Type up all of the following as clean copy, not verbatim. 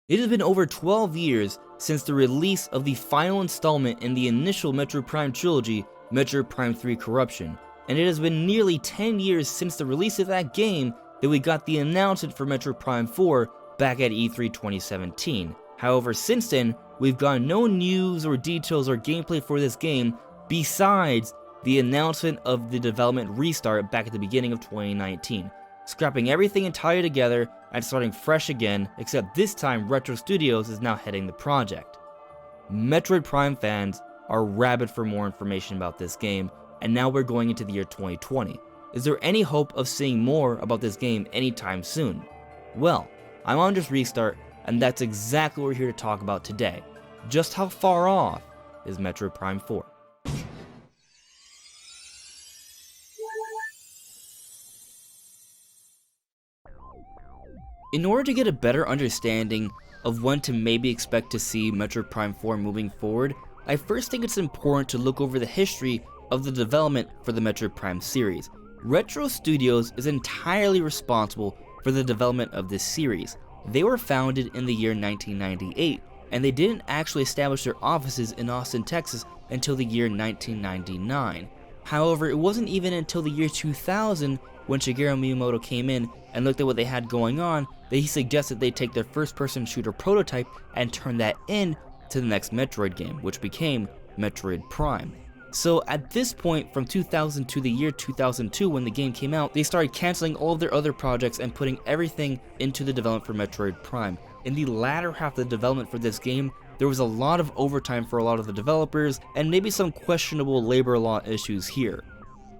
It has been over 12 years since the release of the final installment in the initial Metroid Prime trilogy, Metroid Prime 3 Corruption, and it has been nearly 10 years since the release of that game that we got the announcement for Metroid Prime 4 back at E3 2017. However, since then, we've gotten no news or details or gameplay for this game besides the announcement of the development restart back at the beginning of 2019, scrapping everything entirely together and starting fresh again, except this time Retro Studios is now heading the project. Metroid Prime fans are rabid for more information about this game, and now we're going into the year 2020. Is there any hope of seeing more about this game anytime soon? Well, I'm AndresRestart, and that's exactly what we're here to talk about today. Just how far off is Metroid Prime 4? In order to get a better understanding of when to maybe expect to see Metroid Prime 4 moving forward, I first think it's important to look over the history of the development for the Metroid Prime series. Retro Studios is entirely responsible for the development of this series. They were founded in the year 1998, and they didn't actually establish their offices in Austin, Texas until the year 1999. However, it wasn't even until the year 2000 when Shigeru Miyamoto came in and looked at what they had going on that he suggested they take their first-person shooter prototype and turn that into the next Metroid game, which became Metroid Prime. So at this point, from 2000 to the year 2002 when the game came out, they started cancelling all of their other projects and putting everything into the development for Metroid Prime. In the latter half of the development for this game, there was a lot of overtime for a lot of the developers and maybe some questionable labor law issues here.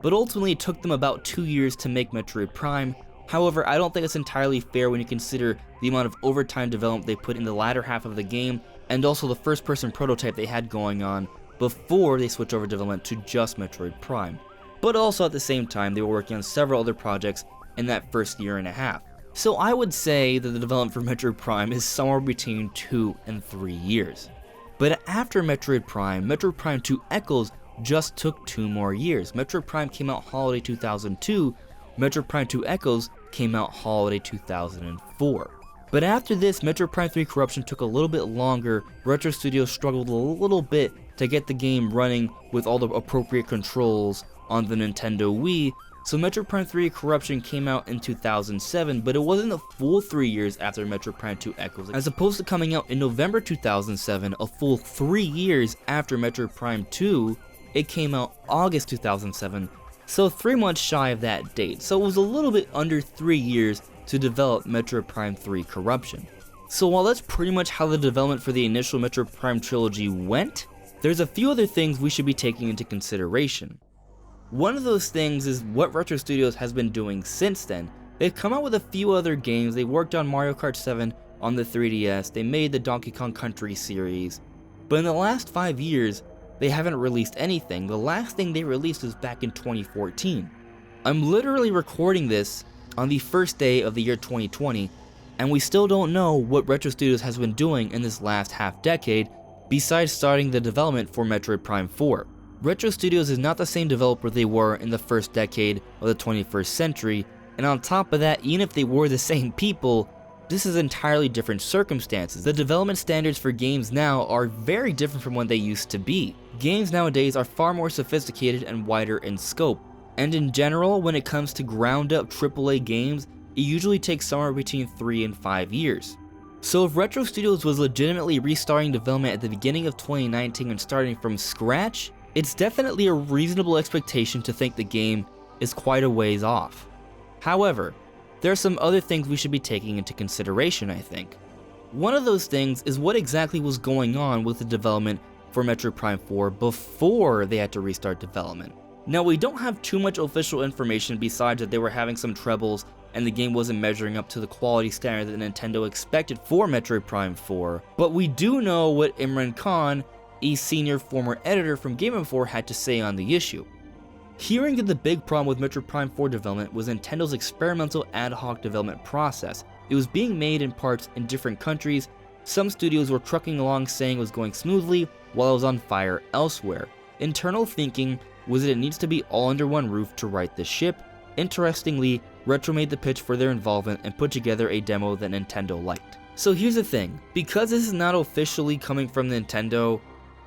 But ultimately it took them about 2 years to make Metroid Prime. However, I don't think it's entirely fair when you consider the amount of overtime development they put in the latter half of the game and also the first-person prototype they had going on before they switched over development to just Metroid Prime. But also at the same time, they were working on several other projects in that first year and a half. So I would say that the development for Metroid Prime is somewhere between 2 and 3 years. But after Metroid Prime 2 Echoes just took 2 more years. Metroid Prime came out holiday 2002, Metroid Prime 2 Echoes came out holiday 2004. But after this, Metroid Prime 3 Corruption took a little bit longer. Retro Studios struggled a little bit to get the game running with all the appropriate controls on the Nintendo Wii, so Metroid Prime 3 Corruption came out in 2007, but it wasn't a full 3 years after Metroid Prime 2 Echoes. As opposed to coming out in November 2007, a full 3 years after Metroid Prime 2, it came out August 2007, so 3 months shy of that date, so it was a little bit under 3 years to develop Metroid Prime 3 Corruption. So while that's pretty much how the development for the initial Metroid Prime trilogy went, there's a few other things we should be taking into consideration. One of those things is what Retro Studios has been doing since then. They've come out with a few other games. They worked on Mario Kart 7 on the 3DS, they made the Donkey Kong Country series, but in the last 5 years, they haven't released anything. The last thing they released was back in 2014. I'm literally recording this on the first day of the year 2020, and we still don't know what Retro Studios has been doing in this last half decade besides starting the development for Metroid Prime 4. Retro Studios is not the same developer they were in the first decade of the 21st century, and on top of that, even if they were the same people, this is entirely different circumstances. The development standards for games now are very different from what they used to be. Games nowadays are far more sophisticated and wider in scope, and in general, when it comes to ground up AAA games, it usually takes somewhere between 3 and 5 years. So if Retro Studios was legitimately restarting development at the beginning of 2019 and starting from scratch, it's definitely a reasonable expectation to think the game is quite a ways off. However, there are some other things we should be taking into consideration, I think. One of those things is what exactly was going on with the development for Metroid Prime 4 before they had to restart development. Now, we don't have too much official information besides that they were having some troubles and the game wasn't measuring up to the quality standard that Nintendo expected for Metroid Prime 4, but we do know what Imran Khan, a senior former editor from Game Informer, had to say on the issue. Hearing that the big problem with Metroid Prime 4 development was Nintendo's experimental ad hoc development process. It was being made in parts in different countries. Some studios were trucking along saying it was going smoothly, while it was on fire elsewhere. Internal thinking was that it needs to be all under one roof to right the ship. Interestingly, Retro made the pitch for their involvement and put together a demo that Nintendo liked. So here's the thing, because this is not officially coming from Nintendo,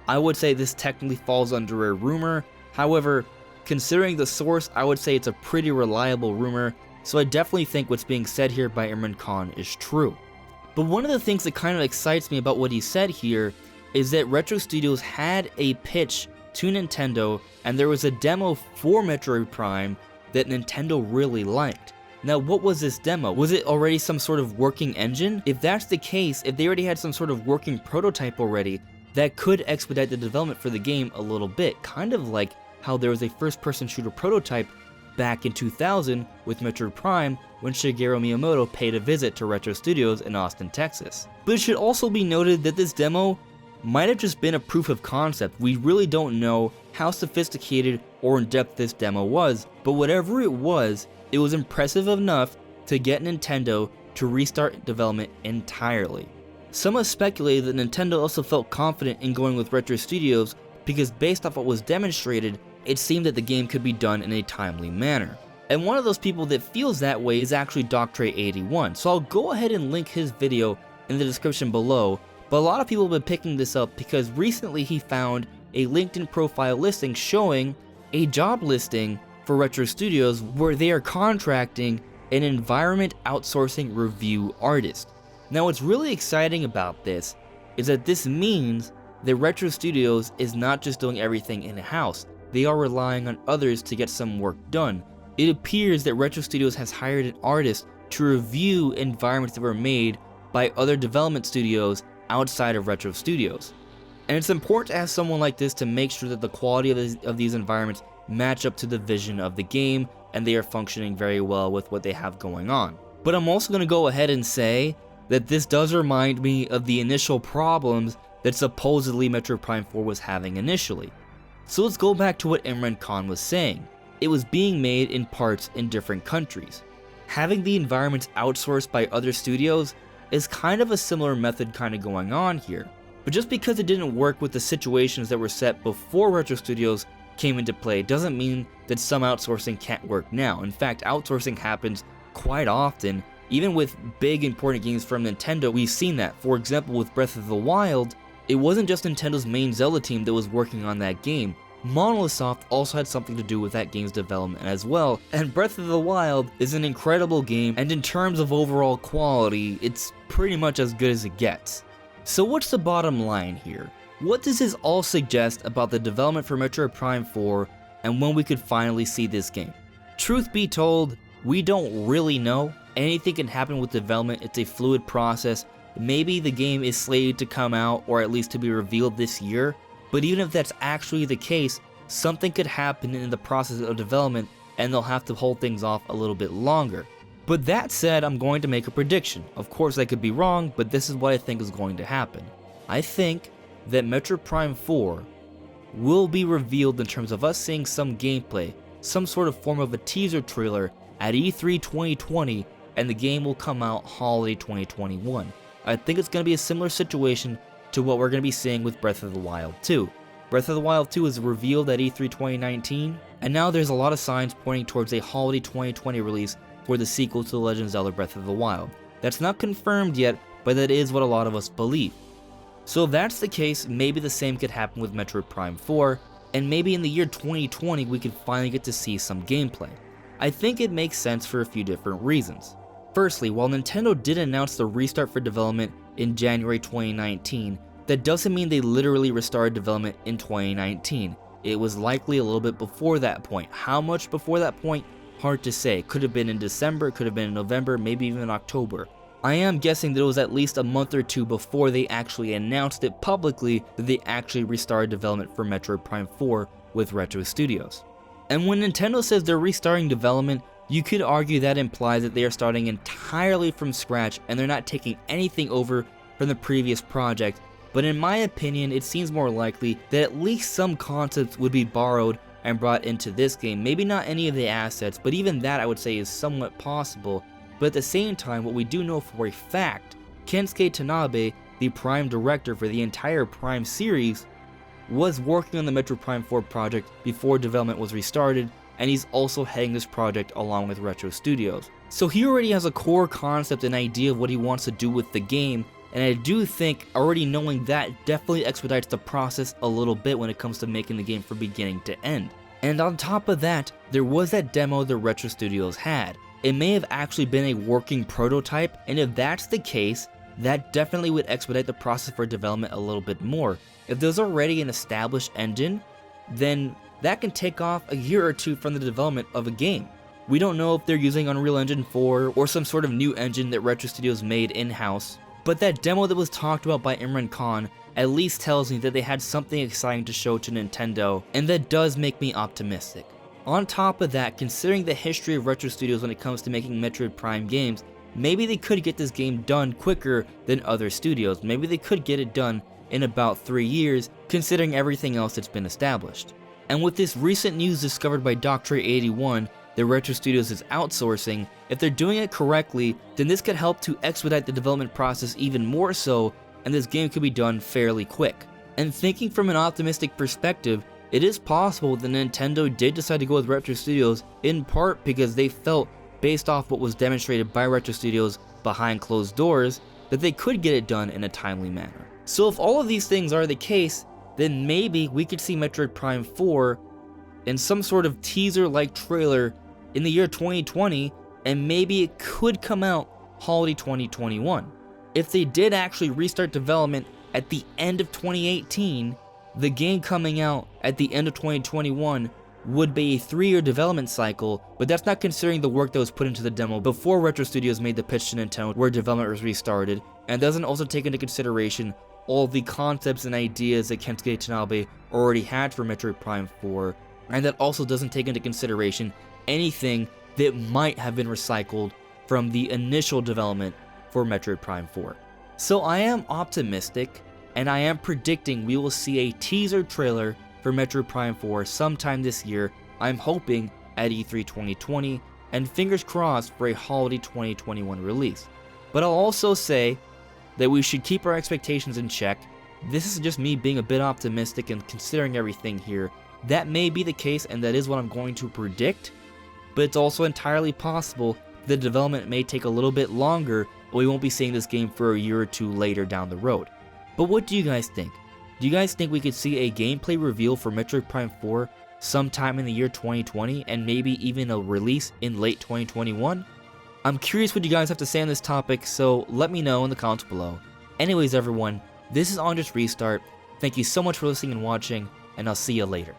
I would say this technically falls under a rumor. However, considering the source, I would say it's a pretty reliable rumor, so I definitely think what's being said here by Imran Khan is true. But one of the things that kind of excites me about what he said here is that Retro Studios had a pitch to Nintendo, and there was a demo for Metroid Prime that Nintendo really liked. Now, what was this demo? Was it already some sort of working engine? If that's the case, if they already had some sort of working prototype already, that could expedite the development for the game a little bit, kind of like how there was a first-person shooter prototype back in 2000 with Metroid Prime when Shigeru Miyamoto paid a visit to Retro Studios in Austin, Texas. But it should also be noted that this demo might have just been a proof of concept. We really don't know how sophisticated or in-depth this demo was, but whatever it was impressive enough to get Nintendo to restart development entirely. Some have speculated that Nintendo also felt confident in going with Retro Studios because based off what was demonstrated, it seemed that the game could be done in a timely manner. And one of those people that feels that way is actually Doctray81, so I'll go ahead and link his video in the description below, but a lot of people have been picking this up because recently he found a LinkedIn profile listing showing a job listing for Retro Studios where they are contracting an environment outsourcing review artist. Now what's really exciting about this is that this means that Retro Studios is not just doing everything in-house, they are relying on others to get some work done. It appears that Retro Studios has hired an artist to review environments that were made by other development studios outside of Retro Studios. And it's important to have someone like this to make sure that the quality of these environments match up to the vision of the game and they are functioning very well with what they have going on. But I'm also going to go ahead and say that this does remind me of the initial problems that supposedly Metroid Prime 4 was having initially. So let's go back to what Imran Khan was saying. It was being made in parts in different countries. Having the environments outsourced by other studios is kind of a similar method kind of going on here. But just because it didn't work with the situations that were set before Retro Studios came into play doesn't mean that some outsourcing can't work now. In fact, outsourcing happens quite often. Even with big important games from Nintendo, we've seen that. For example, with Breath of the Wild, it wasn't just Nintendo's main Zelda team that was working on that game. Monolith Soft also had something to do with that game's development as well, and Breath of the Wild is an incredible game, and in terms of overall quality, it's pretty much as good as it gets. So what's the bottom line here? What does this all suggest about the development for Metroid Prime 4 and when we could finally see this game? Truth be told, we don't really know. Anything can happen with development, it's a fluid process. Maybe the game is slated to come out or at least to be revealed this year, but even if that's actually the case, something could happen in the process of development and they'll have to hold things off a little bit longer. But that said, I'm going to make a prediction. Of course I could be wrong, but this is what I think is going to happen. I think that Metroid Prime 4 will be revealed in terms of us seeing some gameplay, some sort of form of a teaser trailer at E3 2020, and the game will come out holiday 2021. I think it's going to be a similar situation to what we're going to be seeing with Breath of the Wild 2. Breath of the Wild 2 is revealed at E3 2019, and now there's a lot of signs pointing towards a holiday 2020 release for the sequel to The Legend of Zelda Breath of the Wild. That's not confirmed yet, but that is what a lot of us believe. So if that's the case, maybe the same could happen with Metroid Prime 4, and maybe in the year 2020 we could finally get to see some gameplay. I think it makes sense for a few different reasons. Firstly, while Nintendo did announce the restart for development in January 2019, that doesn't mean they literally restarted development in 2019. It was likely a little bit before that point. How much before that point? Hard to say. Could have been in December, could have been in November, maybe even October. I am guessing that it was at least a month or two before they actually announced it publicly that they actually restarted development for Metroid Prime 4 with Retro Studios. And when Nintendo says they're restarting development, you could argue that implies that they are starting entirely from scratch and they're not taking anything over from the previous project, but in my opinion it seems more likely that at least some concepts would be borrowed and brought into this game. Maybe not any of the assets, but even that I would say is somewhat possible. But at the same time, what we do know for a fact, Kensuke Tanabe, the Prime director for the entire Prime series, was working on the Metroid Prime 4 project before development was restarted, and he's also heading this project along with Retro Studios. So he already has a core concept and idea of what he wants to do with the game, and I do think already knowing that definitely expedites the process a little bit when it comes to making the game from beginning to end. And on top of that, there was that demo the Retro Studios had. It may have actually been a working prototype, and if that's the case, that definitely would expedite the process for development a little bit more. If there's already an established engine, then that can take off a year or two from the development of a game. We don't know if they're using Unreal Engine 4 or some sort of new engine that Retro Studios made in-house, but that demo that was talked about by Imran Khan at least tells me that they had something exciting to show to Nintendo, and that does make me optimistic. On top of that, considering the history of Retro Studios when it comes to making Metroid Prime games, maybe they could get this game done quicker than other studios. Maybe they could get it done in about 3 years, considering everything else that's been established. And with this recent news discovered by Doctor81, that Retro Studios is outsourcing, if they're doing it correctly, then this could help to expedite the development process even more so, and this game could be done fairly quick. And thinking from an optimistic perspective, it is possible that Nintendo did decide to go with Retro Studios in part because they felt, based off what was demonstrated by Retro Studios behind closed doors, that they could get it done in a timely manner. So if all of these things are the case, then maybe we could see Metroid Prime 4 in some sort of teaser-like trailer in the year 2020, and maybe it could come out holiday 2021. If they did actually restart development at the end of 2018, the game coming out at the end of 2021 would be a 3-year development cycle, but that's not considering the work that was put into the demo before Retro Studios made the pitch to Nintendo where development was restarted, and doesn't also take into consideration all the concepts and ideas that Kensuke Tanabe already had for Metroid Prime 4, and that also doesn't take into consideration anything that might have been recycled from the initial development for Metroid Prime 4. So I am optimistic, and I am predicting we will see a teaser trailer for Metroid Prime 4 sometime this year. I'm hoping at E3 2020, and fingers crossed for a holiday 2021 release. But I'll also say that we should keep our expectations in check. This is just me being a bit optimistic and considering everything here. That may be the case, and that is what I'm going to predict, but it's also entirely possible the development may take a little bit longer, and we won't be seeing this game for a year or two later down the road. But what do you guys think? Do you guys think we could see a gameplay reveal for Metroid Prime 4 sometime in the year 2020, and maybe even a release in late 2021? I'm curious what you guys have to say on this topic, so let me know in the comments below. Anyways everyone, this is AndresRestart. Thank you so much for listening and watching, and I'll see you later.